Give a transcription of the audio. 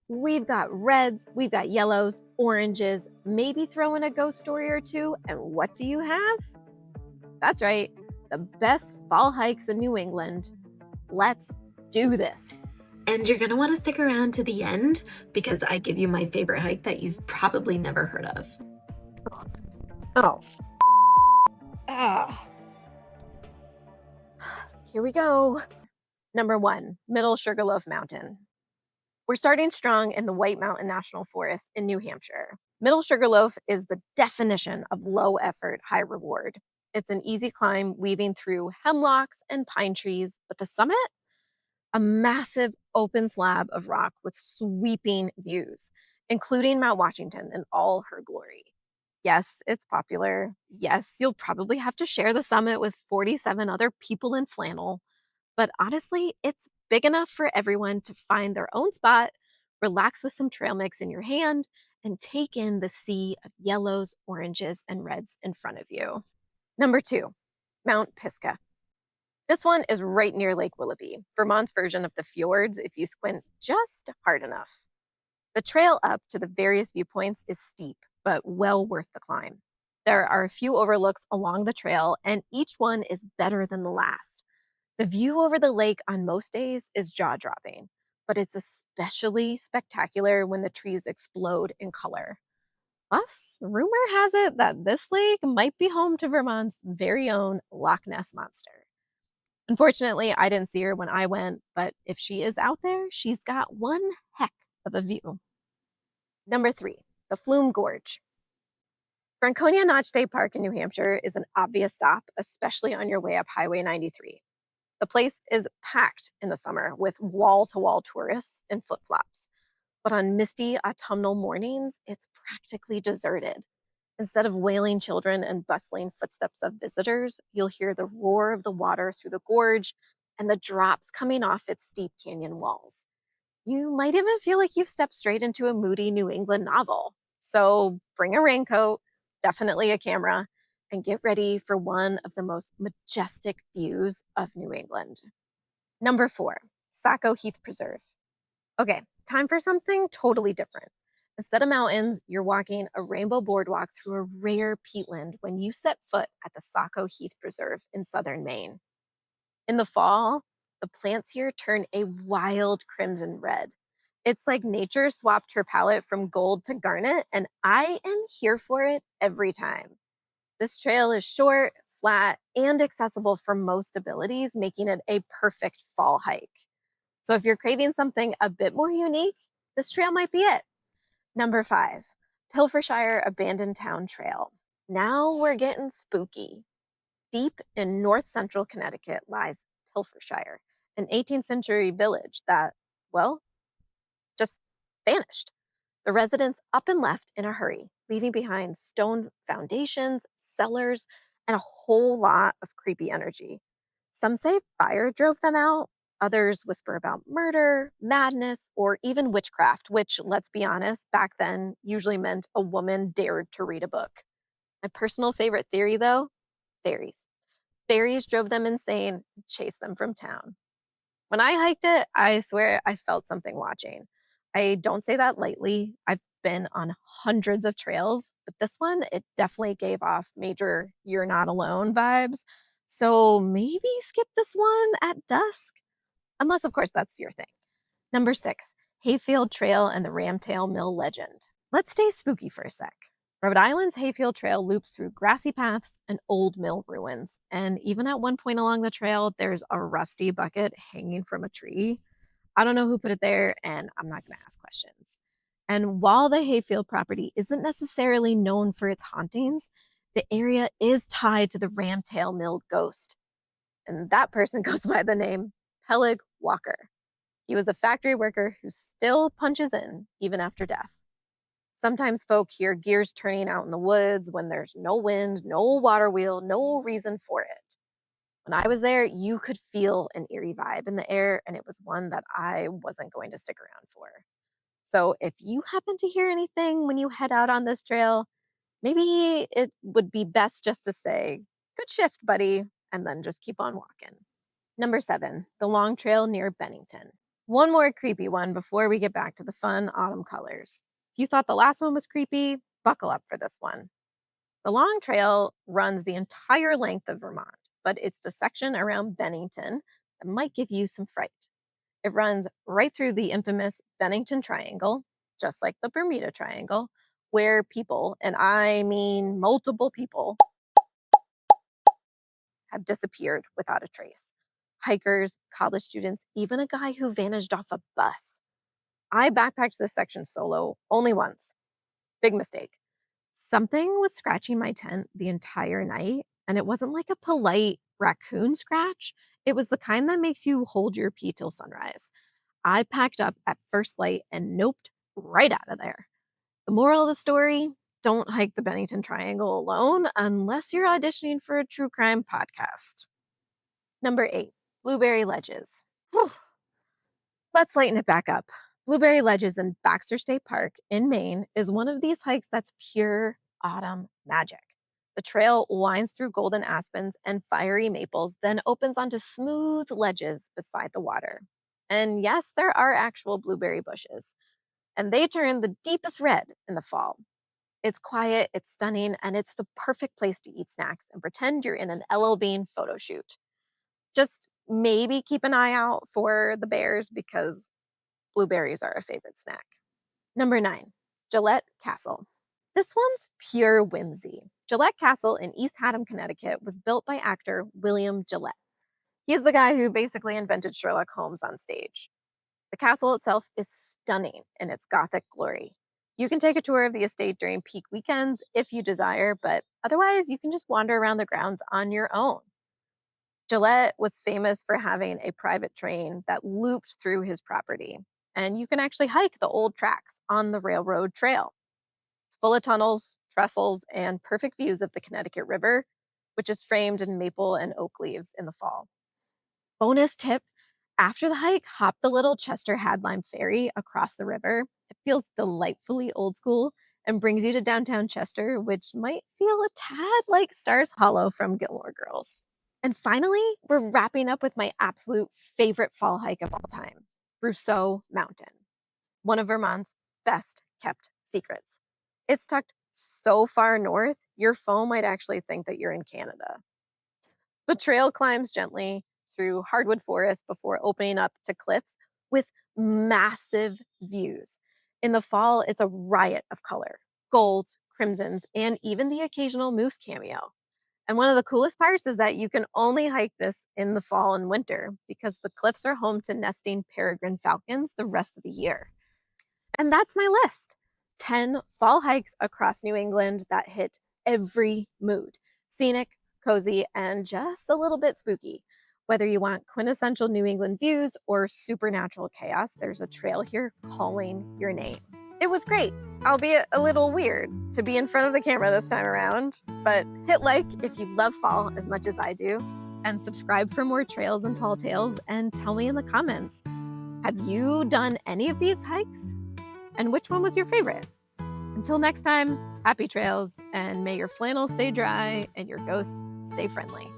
We've got reds, we've got yellows, oranges, maybe throw in a ghost story or two, and what do you have? That's right, the best fall hikes in New England. Let's do this. And you're going to want to stick around to the end because I give you my favorite hike that you've probably never heard of. Oh. Ah. Here we go. Number 1, Middle Sugarloaf Mountain. We're starting strong in the White Mountain National Forest in New Hampshire. Middle Sugarloaf is the definition of low effort, high reward. It's an easy climb weaving through hemlocks and pine trees, but the summit, a massive open slab of rock with sweeping views, including Mount Washington in all her glory. Yes, it's popular. Yes, you'll probably have to share the summit with 47 other people in flannel. But honestly, it's big enough for everyone to find their own spot, relax with some trail mix in your hand, and take in the sea of yellows, oranges, and reds in front of you. Number 2, Mount Pisgah. This one is right near Lake Willoughby, Vermont's version of the fjords if you squint just hard enough. The trail up to the various viewpoints is steep, but well worth the climb. There are a few overlooks along the trail, and each one is better than the last. The view over the lake on most days is jaw dropping, but it's especially spectacular when the trees explode in color. Plus, rumor has it that this lake might be home to Vermont's very own Loch Ness monster. Unfortunately, I didn't see her when I went, but if she is out there, she's got one heck of a view. Number 3, the Flume Gorge. Franconia Notch State Park in New Hampshire is an obvious stop, especially on your way up Highway 93. The place is packed in the summer with wall to wall tourists in flip flops. But on misty autumnal mornings, it's practically deserted. Instead of wailing children and bustling footsteps of visitors, you'll hear the roar of the water through the gorge and the drops coming off its steep canyon walls. You might even feel like you've stepped straight into a moody New England novel. So bring a raincoat, definitely a camera, and get ready for one of the most majestic views of New England. Number 4, Saco Heath Preserve. Okay, time for something totally different. Instead of mountains, you're walking a rainbow boardwalk through a rare peatland when you set foot at the Saco Heath Preserve in southern Maine. In the fall, the plants here turn a wild crimson red. It's like nature swapped her palette from gold to garnet, and I am here for it every time. This trail is short, flat, and accessible for most abilities, making it a perfect fall hike. So if you're craving something a bit more unique, this trail might be it. Number 5, Pilfershire Abandoned Town Trail. Now we're getting spooky. Deep in north central Connecticut lies Pilfershire, an 18th century village that, well, just vanished. The residents up and left in a hurry, leaving behind stone foundations, cellars, and a whole lot of creepy energy. Some say fire drove them out. Others whisper about murder, madness, or even witchcraft, which, let's be honest, back then usually meant a woman dared to read a book. My personal favorite theory, though, fairies. Fairies drove them insane and chased them from town. When I hiked it, I swear I felt something watching. I don't say that lightly. I've been on hundreds of trails, but this one, it definitely gave off major you're not alone vibes. So maybe skip this one at dusk, unless, of course, that's your thing. Number 6, Hayfield Trail and the Ramtail Mill Legend. Let's stay spooky for a sec. Rhode Island's Hayfield Trail loops through grassy paths and old mill ruins. And even at one point along the trail, there's a rusty bucket hanging from a tree. I don't know who put it there, and I'm not going to ask questions. And while the Hayfield property isn't necessarily known for its hauntings, the area is tied to the Ramtail Mill ghost. And that person goes by the name Peleg Walker. He was a factory worker who still punches in even after death. Sometimes folk hear gears turning out in the woods when there's no wind, no water wheel, no reason for it. When I was there, you could feel an eerie vibe in the air, and it was one that I wasn't going to stick around for. So if you happen to hear anything when you head out on this trail, maybe it would be best just to say, good shift, buddy, and then just keep on walking. Number 7, the long trail near Bennington. One more creepy one before we get back to the fun autumn colors. If you thought the last one was creepy, buckle up for this one. The long trail runs the entire length of Vermont, but it's the section around Bennington that might give you some fright. It runs right through the infamous Bennington Triangle, just like the Bermuda Triangle, where people, and I mean multiple people, have disappeared without a trace. Hikers, college students, even a guy who vanished off a bus. I backpacked this section solo only once. Big mistake. Something was scratching my tent the entire night, and it wasn't like a polite raccoon scratch. It was the kind that makes you hold your pee till sunrise. I packed up at first light and noped right out of there. The moral of the story, don't hike the Bennington Triangle alone unless you're auditioning for a true crime podcast. Number 8, Blueberry Ledges. Whew. Let's lighten it back up. Blueberry Ledges in Baxter State Park in Maine is one of these hikes that's pure autumn magic. The trail winds through golden aspens and fiery maples, then opens onto smooth ledges beside the water. And yes, there are actual blueberry bushes, and they turn the deepest red in the fall. It's quiet, it's stunning, and it's the perfect place to eat snacks and pretend you're in an LL Bean photo shoot. Just maybe keep an eye out for the bears because blueberries are a favorite snack. Number 9, Gillette Castle. This one's pure whimsy. Gillette Castle in East Haddam, Connecticut was built by actor William Gillette. He's the guy who basically invented Sherlock Holmes on stage. The castle itself is stunning in its Gothic glory. You can take a tour of the estate during peak weekends if you desire, but otherwise, you can just wander around the grounds on your own. Gillette was famous for having a private train that looped through his property, and you can actually hike the old tracks on the railroad trail. It's full of tunnels, trestles, and perfect views of the Connecticut River, which is framed in maple and oak leaves in the fall. Bonus tip, after the hike, hop the little Chester Hadlime ferry across the river. It feels delightfully old school and brings you to downtown Chester, which might feel a tad like Stars Hollow from Gilmore Girls. And finally, we're wrapping up with my absolute favorite fall hike of all time, Rousseau Mountain, one of Vermont's best kept secrets. It's tucked so far north, your phone might actually think that you're in Canada. The trail climbs gently through hardwood forest before opening up to cliffs with massive views. In the fall, it's a riot of color, golds, crimsons, and even the occasional moose cameo. And one of the coolest parts is that you can only hike this in the fall and winter because the cliffs are home to nesting peregrine falcons the rest of the year. And that's my list. 10 fall hikes across New England that hit every mood: scenic, cozy, and just a little bit spooky. Whether you want quintessential New England views or supernatural chaos, there's a trail here calling your name. It was great, albeit a little weird to be in front of the camera this time around. But hit like if you love fall as much as I do, and subscribe for more trails and tall tales, and tell me in the comments, have you done any of these hikes? And which one was your favorite? Until next time, happy trails, and may your flannel stay dry and your ghosts stay friendly.